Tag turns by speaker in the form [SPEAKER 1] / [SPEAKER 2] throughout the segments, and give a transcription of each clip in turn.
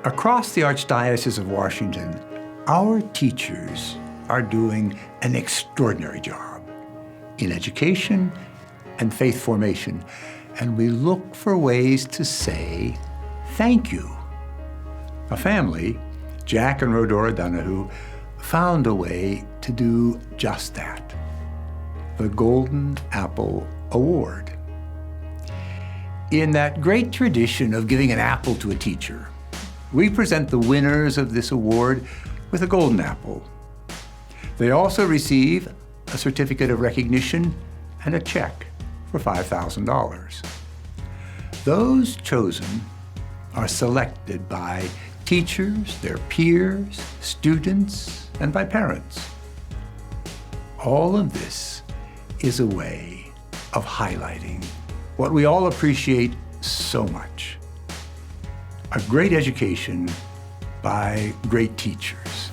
[SPEAKER 1] Across the Archdiocese of Washington, our teachers are doing an extraordinary job in education and faith formation, and we look for ways to say thank you. A family, Jack and Rhodora Donahue, found a way to do just that. The Golden Apple Award. In that great tradition of giving an apple to a teacher, we present the winners of this award with a golden apple. They also receive a certificate of recognition and a check for $5,000. Those chosen are selected by teachers, their peers, students, and by parents. All of this is a way of highlighting what we all appreciate so much: a great education by great teachers.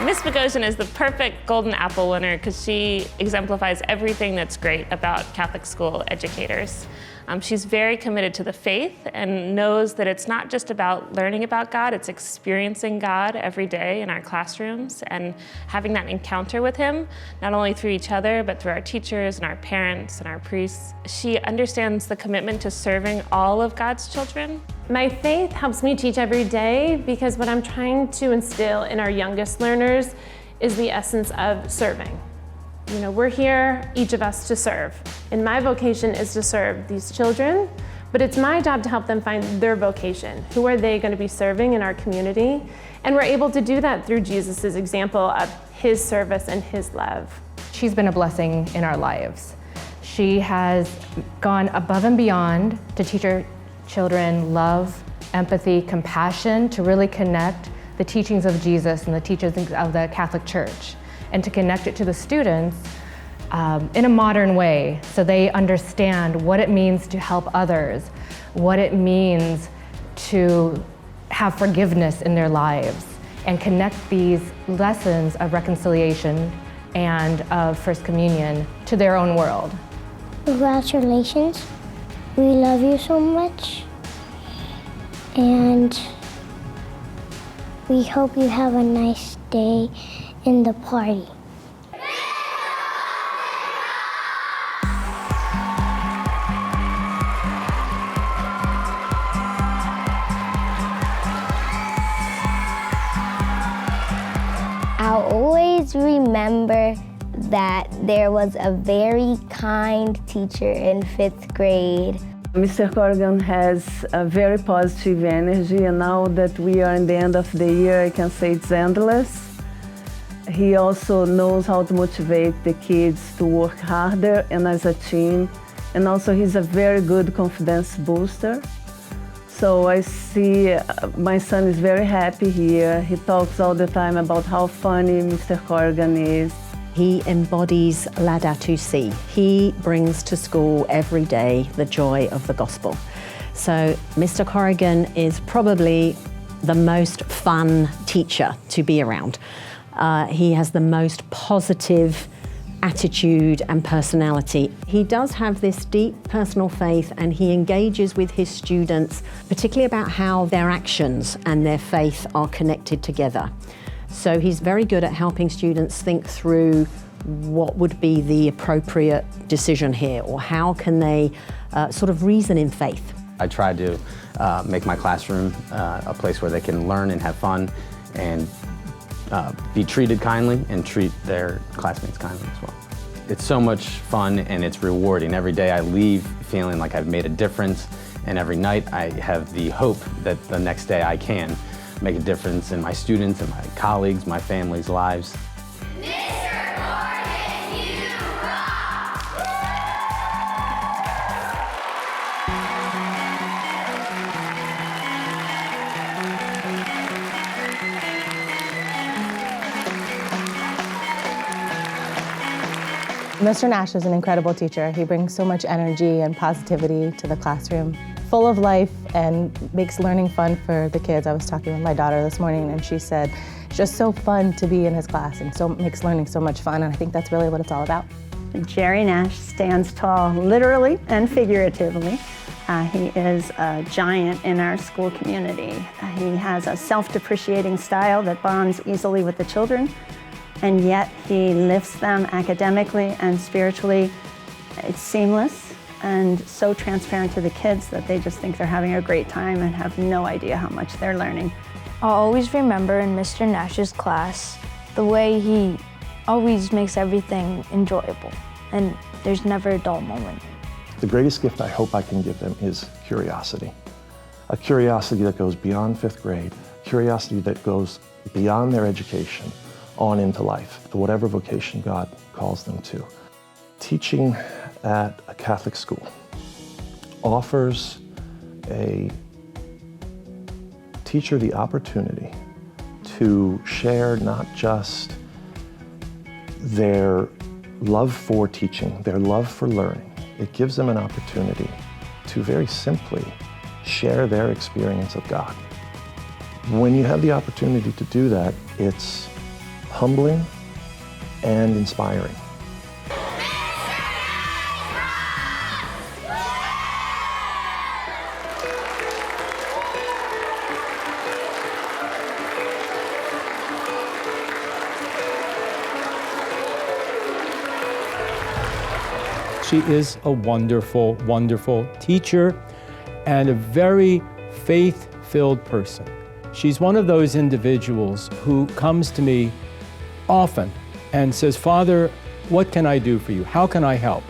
[SPEAKER 2] Miss Bogosian is the perfect Golden Apple winner because she exemplifies everything that's great about Catholic school educators. She's very committed to the faith and knows that it's not just about learning about God, it's experiencing God every day in our classrooms and having that encounter with Him, not only through each other, but through our teachers and our parents and our priests. She understands the commitment to serving all of God's children.
[SPEAKER 3] My faith helps me teach every day because what I'm trying to instill in our youngest learners is the essence of serving. You know, we're here, each of us, to serve. And my vocation is to serve these children, but it's my job to help them find their vocation. Who are they going to be serving in our community? And we're able to do that through Jesus' example of His service and His love.
[SPEAKER 4] She's been a blessing in our lives. She has gone above and beyond to teach her children love, empathy, compassion, to really connect the teachings of Jesus and the teachings of the Catholic Church, and to connect it to the students in a modern way so they understand what it means to help others, what it means to have forgiveness in their lives, and connect these lessons of reconciliation and of First Communion to their own world.
[SPEAKER 5] Congratulations. We love you so much, and we hope you have a nice day in the party. I'll always remember that there was a very kind teacher in 5th grade.
[SPEAKER 6] Mr. Corrigan has a very positive energy, and now that we are in the end of the year, I can say it's endless. He also knows how to motivate the kids to work harder and as a team, and also he's a very good confidence booster. So I see my son is very happy here. He talks all the time about how funny Mr. Corrigan is.
[SPEAKER 7] He embodies Laudato Si. He brings to school every day the joy of the gospel. So Mr. Corrigan is probably the most fun teacher to be around. He has the most positive attitude and personality. He does have this deep personal faith, and he engages with his students, particularly about how their actions and their faith are connected together. So he's very good at helping students think through what would be the appropriate decision here, or how can they sort of reason in faith.
[SPEAKER 8] I try to make my classroom a place where they can learn and have fun and be treated kindly and treat their classmates kindly as well. It's so much fun and it's rewarding. Every day I leave feeling like I've made a difference, and every night I have the hope that the next day I can make a difference in my students and my colleagues, my family's lives.
[SPEAKER 9] Mr. Nash is an incredible teacher. He brings so much energy and positivity to the classroom, full of life and makes learning fun for the kids. I was talking with my daughter this morning and she said, just so fun to be in his class and so makes learning so much fun, and I think that's really what it's all about.
[SPEAKER 10] Jerry Nash stands tall, literally and figuratively. He is a giant in our school community. He has a self-depreciating style that bonds easily with the children, and yet he lifts them academically and spiritually. It's seamless and so transparent to the kids that they just think they're having a great time and have no idea how much they're learning.
[SPEAKER 11] I'll always remember in Mr. Nash's class the way he always makes everything enjoyable, and there's never a dull moment.
[SPEAKER 12] The greatest gift I hope I can give them is curiosity. A curiosity that goes beyond 5th grade, curiosity that goes beyond their education, on into life, to whatever vocation God calls them to. Teaching at a Catholic school offers a teacher the opportunity to share not just their love for teaching, their love for learning. It gives them an opportunity to very simply share their experience of God. When you have the opportunity to do that, it's humbling and inspiring.
[SPEAKER 13] She is a wonderful, wonderful teacher and a very faith-filled person. She's one of those individuals who comes to me often and says, "Father, what can I do for you? How can I help?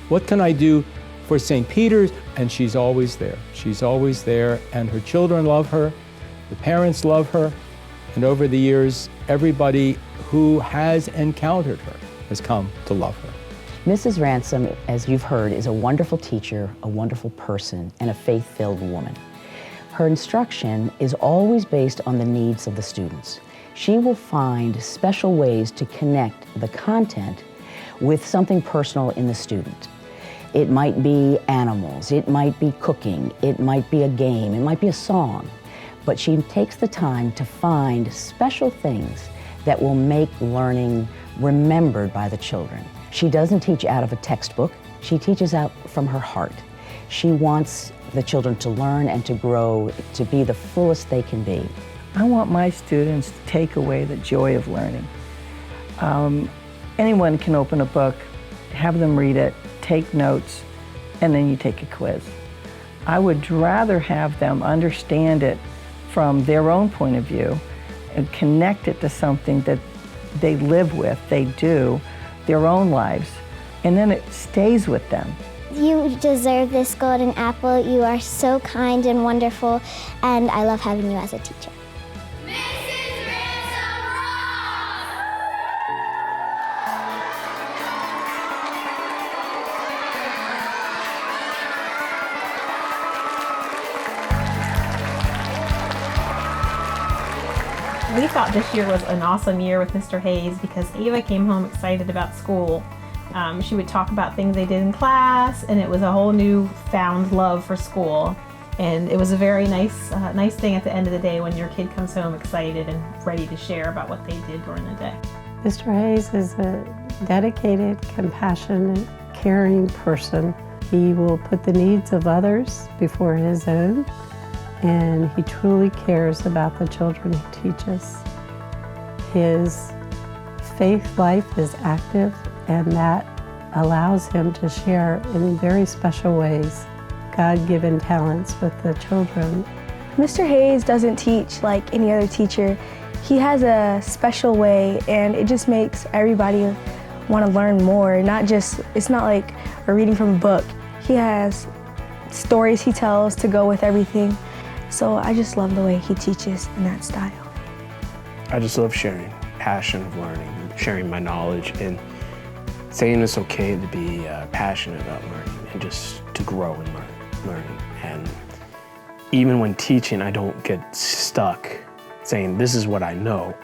[SPEAKER 13] What can I do for St. Peter's?" And she's always there. She's always there, and her children love her, the parents love her, and over the years, everybody who has encountered her has come to love her.
[SPEAKER 14] Mrs. Ransom, as you've heard, is a wonderful teacher, a wonderful person, and a faith-filled woman. Her instruction is always based on the needs of the students. She will find special ways to connect the content with something personal in the student. It might be animals, it might be cooking, it might be a game, it might be a song, but she takes the time to find special things that will make learning remembered by the children. She doesn't teach out of a textbook, she teaches out from her heart. She wants the children to learn and to grow, to be the fullest they can be.
[SPEAKER 6] I want my students to take away the joy of learning. Anyone can open a book, have them read it, take notes, and then you take a quiz. I would rather have them understand it from their own point of view and connect it to something that they live with, they do, their own lives, and then it stays with them.
[SPEAKER 5] You deserve this golden apple. You are so kind and wonderful, and I love having you as a teacher.
[SPEAKER 15] We thought this year was an awesome year with Mr. Hayes because Ava came home excited about school. She would talk about things they did in class, and it was a whole new found love for school. And it was a very nice thing at the end of the day when your kid comes home excited and ready to share about what they did during the day.
[SPEAKER 16] Mr. Hayes is a dedicated, compassionate, caring person. He will put the needs of others before his own, and he truly cares about the children he teaches. His faith life is active, and that allows him to share in very special ways God-given talents with the children.
[SPEAKER 11] Mr. Hayes doesn't teach like any other teacher. He has a special way, and it just makes everybody want to learn more. It's not like we're reading from a book. He has stories he tells to go with everything. So I just love the way he teaches in that style.
[SPEAKER 17] I just love sharing, passion of learning, sharing my knowledge, and saying it's okay to be passionate about learning and just to grow in learning. And even when teaching, I don't get stuck saying this is what I know,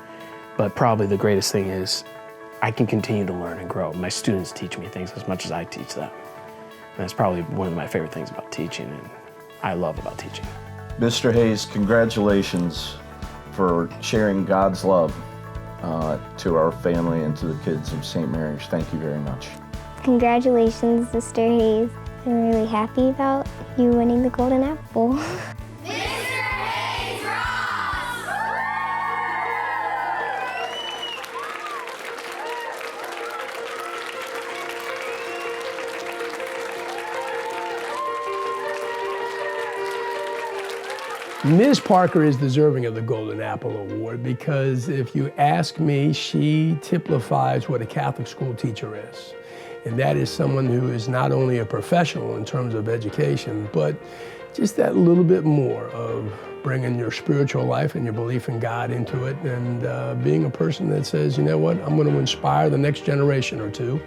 [SPEAKER 17] but probably the greatest thing is I can continue to learn and grow. My students teach me things as much as I teach them. And that's probably one of my favorite things about teaching, and I love about teaching.
[SPEAKER 18] Mr. Hayes, congratulations for sharing God's love to our family and to the kids of St. Mary's. Thank you very much.
[SPEAKER 5] Congratulations, Mr. Hayes. I'm really happy about you winning the Golden Apple.
[SPEAKER 19] Ms. Parker is deserving of the Golden Apple Award because if you ask me, she typifies what a Catholic school teacher is. And that is someone who is not only a professional in terms of education, but just that little bit more of bringing your spiritual life and your belief in God into it and being a person that says, you know what, I'm going to inspire the next generation or two,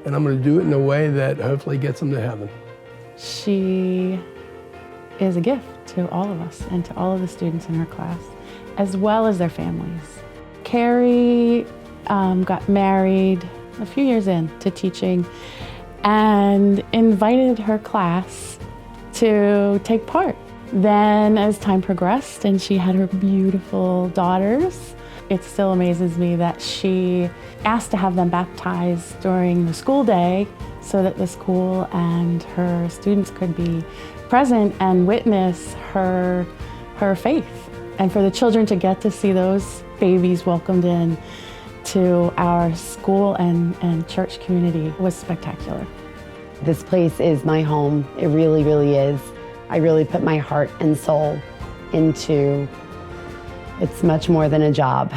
[SPEAKER 19] and I'm going to do it in a way that hopefully gets them to heaven.
[SPEAKER 20] She is a gift to all of us and to all of the students in her class, as well as their families. Kerry got married a few years into teaching and invited her class to take part. Then as time progressed and she had her beautiful daughters, it still amazes me that she asked to have them baptized during the school day so that the school and her students could be present and witness her faith. And for the children to get to see those babies welcomed in to our school and church community was spectacular.
[SPEAKER 21] This place is my home. It really, really is. I really put my heart and soul into, it's much more than a job,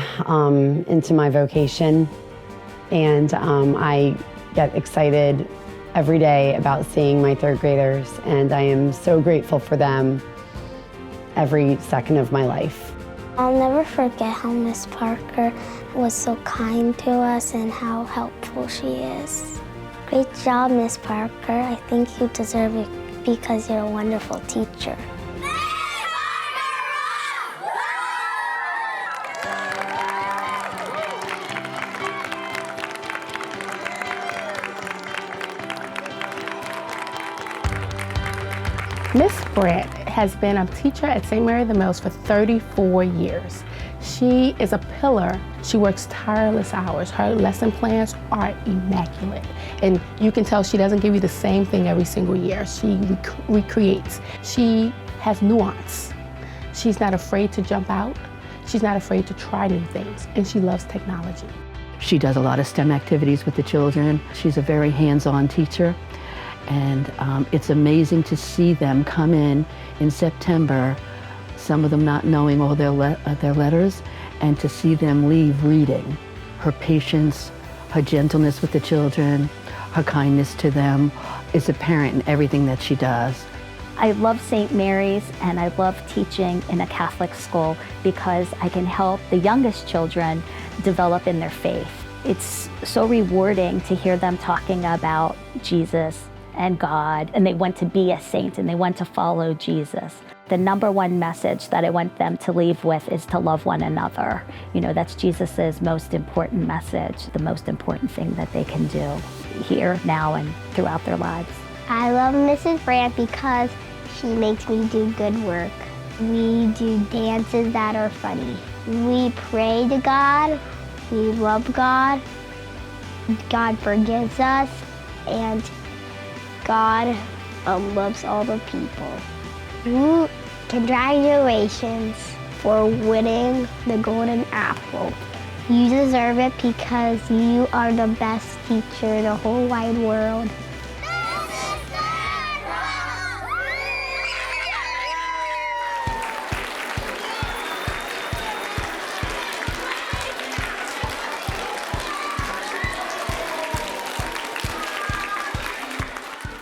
[SPEAKER 21] into my vocation. And I get excited every day about seeing my third graders, and I am so grateful for them every second of my life.
[SPEAKER 5] I'll never forget how Miss Parker was so kind to us and how helpful she is. Great job, Miss Parker. I think you deserve it because you're a wonderful teacher.
[SPEAKER 22] Miss Brant has been a teacher at St. Mary the Mills for 34 years. She is a pillar. She works tireless hours. Her lesson plans are immaculate. And you can tell she doesn't give you the same thing every single year. She recreates. She has nuance. She's not afraid to jump out. She's not afraid to try new things. And she loves technology.
[SPEAKER 23] She does a lot of STEM activities with the children. She's a very hands-on teacher. And it's amazing to see them come in September, some of them not knowing all their letters, and to see them leave reading. Her patience, her gentleness with the children, her kindness to them is apparent in everything that she does.
[SPEAKER 24] I love St. Mary's and I love teaching in a Catholic school because I can help the youngest children develop in their faith. It's so rewarding to hear them talking about Jesus and God, and they want to be a saint and they want to follow Jesus. The number one message that I want them to leave with is to love one another. You know, that's Jesus's most important message, the most important thing that they can do here, now, and throughout their lives.
[SPEAKER 5] I love Mrs. Brant because she makes me do good work. We do dances that are funny. We pray to God, we love God, God forgives us, and God loves all the people. Congratulations for winning the Golden Apple. You deserve it because you are the best teacher in the whole wide world.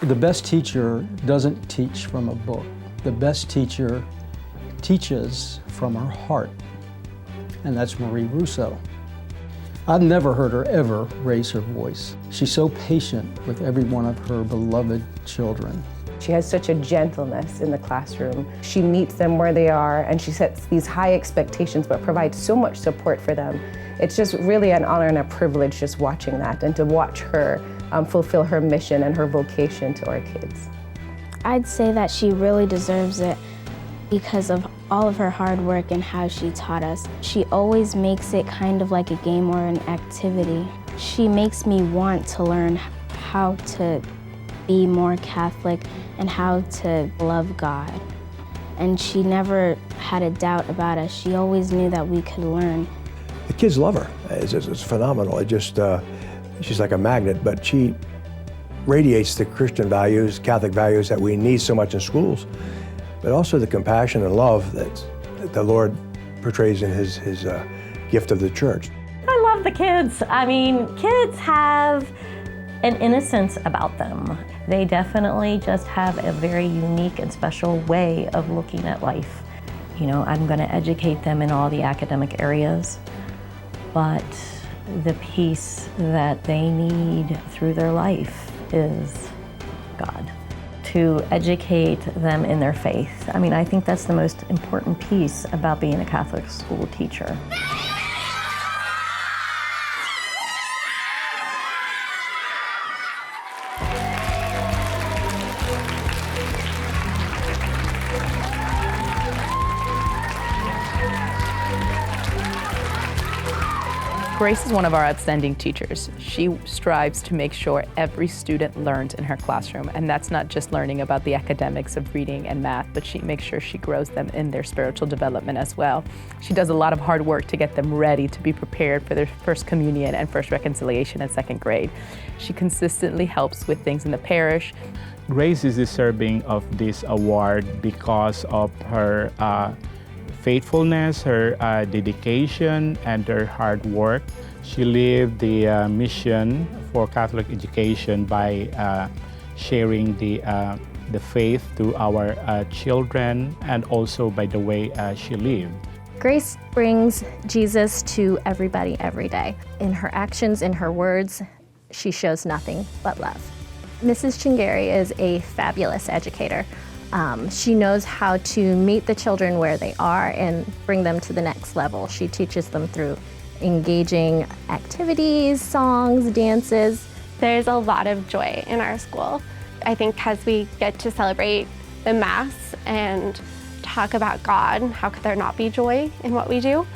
[SPEAKER 25] The best teacher doesn't teach from a book. The best teacher teaches from her heart, and that's Marie Russo. I've never heard her ever raise her voice. She's so patient with every one of her beloved children.
[SPEAKER 26] She has such a gentleness in the classroom. She meets them where they are, and she sets these high expectations but provides so much support for them. It's just really an honor and a privilege just watching that and to watch her fulfill her mission and her vocation to our kids.
[SPEAKER 11] I'd say that she really deserves it
[SPEAKER 1] because of all of her hard work and how she taught us. She always makes it kind of like a game or an activity. She makes me want to learn how to be more Catholic and how to love God. And she never had a doubt about us. She always knew that we could learn.
[SPEAKER 2] The kids love her. It's phenomenal. She's like a magnet, but she radiates the Christian values, Catholic values that we need so much in schools, but also the compassion and love that the Lord portrays in his gift of the church.
[SPEAKER 3] I love the kids. I mean, kids have an innocence about them. They definitely just have a very unique and special way of looking at life. You know, I'm going to educate them in all the academic areas, but the peace that they need through their life is God. To educate them in their faith. I mean, I think that's the most important piece about being a Catholic school teacher.
[SPEAKER 4] Grace is one of our outstanding teachers. She strives to make sure every student learns in her classroom, and that's not just learning about the academics of reading and math, but she makes sure she grows them in their spiritual development as well. She does a lot of hard work to get them ready to be prepared for their first communion and first reconciliation in second grade. She consistently helps with things in the parish.
[SPEAKER 7] Grace is deserving of this award because of her faithfulness, her dedication, and her hard work. She lived the mission for Catholic education by sharing the faith to our children, and also by the way she lived.
[SPEAKER 8] Grace brings Jesus to everybody every day. In her actions, in her words, she shows nothing but love. Mrs. Chengery is a fabulous educator. She knows how to meet the children where they are and bring them to the next level. She teaches them through engaging activities, songs, dances.
[SPEAKER 22] There's a lot of joy in our school. I think because we get to celebrate the Mass and talk about God, how could there not be joy in what we do?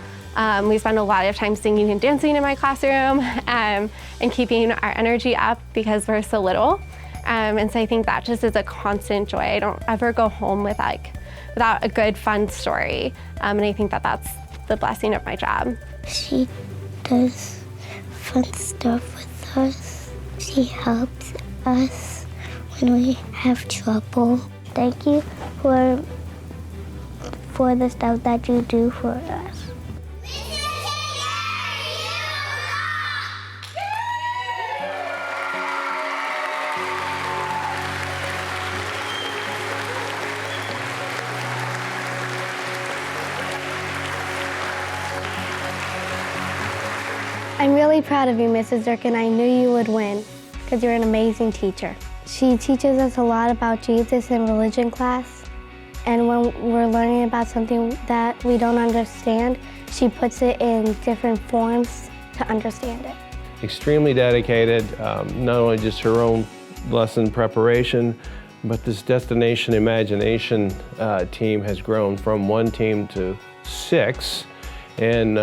[SPEAKER 22] We spend a lot of time singing and dancing in my classroom and keeping our energy up because we're so little. And so I think that just is a constant joy. I don't ever go home without a good, fun story. And I think that that's the blessing of my job.
[SPEAKER 5] She does fun stuff with us. She helps us when we have trouble. Thank you for the stuff that you do for us.
[SPEAKER 1] I'm really proud of you, Mrs. Durkin. I knew you would win because you're an amazing teacher. She teaches us a lot about Jesus in religion class, and when we're learning about something that we don't understand, she puts it in different forms to understand it.
[SPEAKER 27] Extremely dedicated, not only just her own lesson preparation, but this Destination Imagination team has grown from one team to 6 and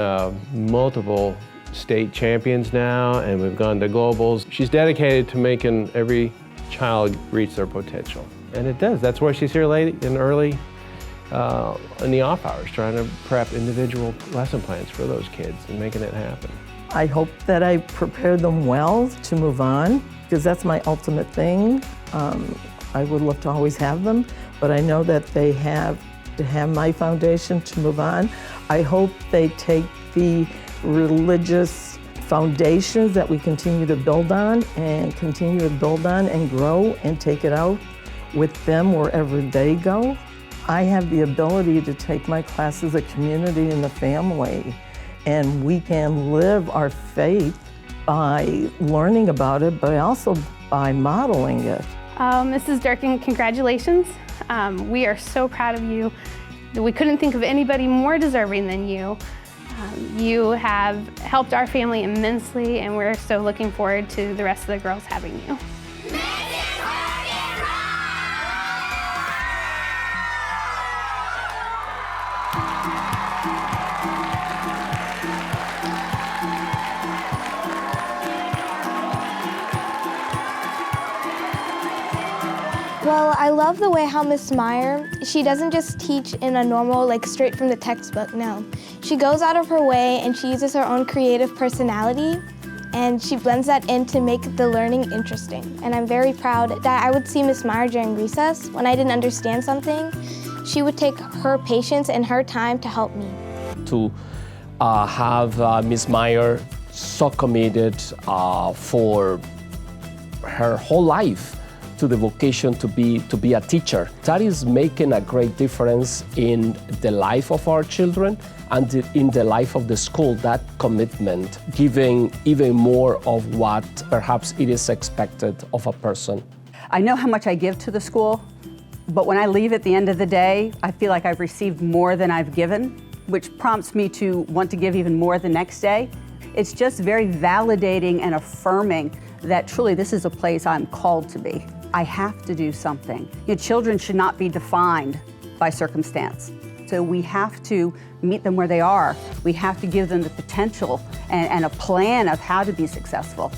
[SPEAKER 27] multiple state champions now, and we've gone to globals. She's dedicated to making every child reach their potential. And it does. That's why she's here late and early in the off hours, trying to prep individual lesson plans for those kids and making it happen.
[SPEAKER 28] I hope that I prepare them well to move on, because that's my ultimate thing. I would love to always have them, but I know that they have to have my foundation to move on. I hope they take the religious foundations that we continue to build on and grow and take it out with them wherever they go. I have the ability to take my class as a community and a family, and we can live our faith by learning about it, but also by modeling it.
[SPEAKER 22] Mrs. Durkin, congratulations. We are so proud of you. We couldn't think of anybody more deserving than you. You have helped our family immensely, and we're so looking forward to the rest of the girls having you.
[SPEAKER 11] I love the way how Miss Maier, she doesn't just teach in a normal, like straight from the textbook, no. She goes out of her way and she uses her own creative personality and she blends that in to make the learning interesting. And I'm very proud that I would see Miss Maier during recess. When I didn't understand something, she would take her patience and her time to help me.
[SPEAKER 6] To have Miss Maier so committed for her whole life to the vocation to be a teacher. That is making a great difference in the life of our children and in the life of the school, that commitment, giving even more of what perhaps it is expected of a person.
[SPEAKER 9] I know how much I give to the school, but when I leave at the end of the day, I feel like I've received more than I've given, which prompts me to want to give even more the next day. It's just very validating and affirming that truly this is a place I'm called to be. I have to do something. Children should not be defined by circumstance. So we have to meet them where they are. We have to give them the potential and a plan of how to be successful.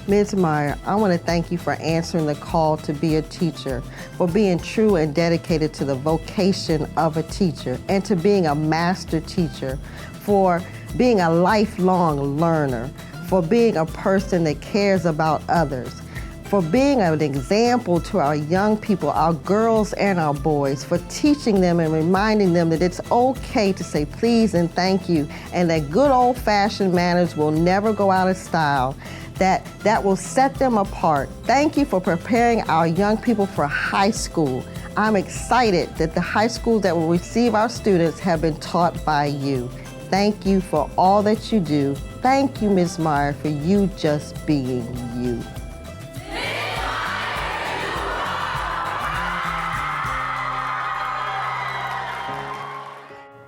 [SPEAKER 10] Ms. Maier, I want to thank you for answering the call to be a teacher, for being true and dedicated to the vocation of a teacher, and to being a master teacher, for being a lifelong learner, for being a person that cares about others, for being an example to our young people, our girls and our boys, for teaching them and reminding them that it's okay to say please and thank you, and that good old-fashioned manners will never go out of style, that will set them apart. Thank you for preparing our young people for high school. I'm excited that the high schools that will receive our students have been taught by you. Thank you for all that you do. Thank you, Ms. Maier, for you just being you.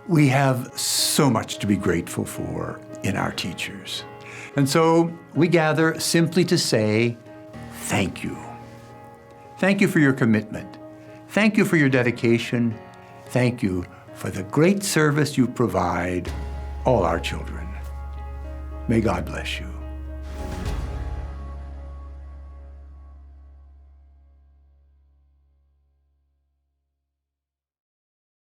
[SPEAKER 12] We have so much to be grateful for in our teachers. And so we gather simply to say, thank you. Thank you for your commitment. Thank you for your dedication. Thank you for the great service you provide all our children. May God bless you.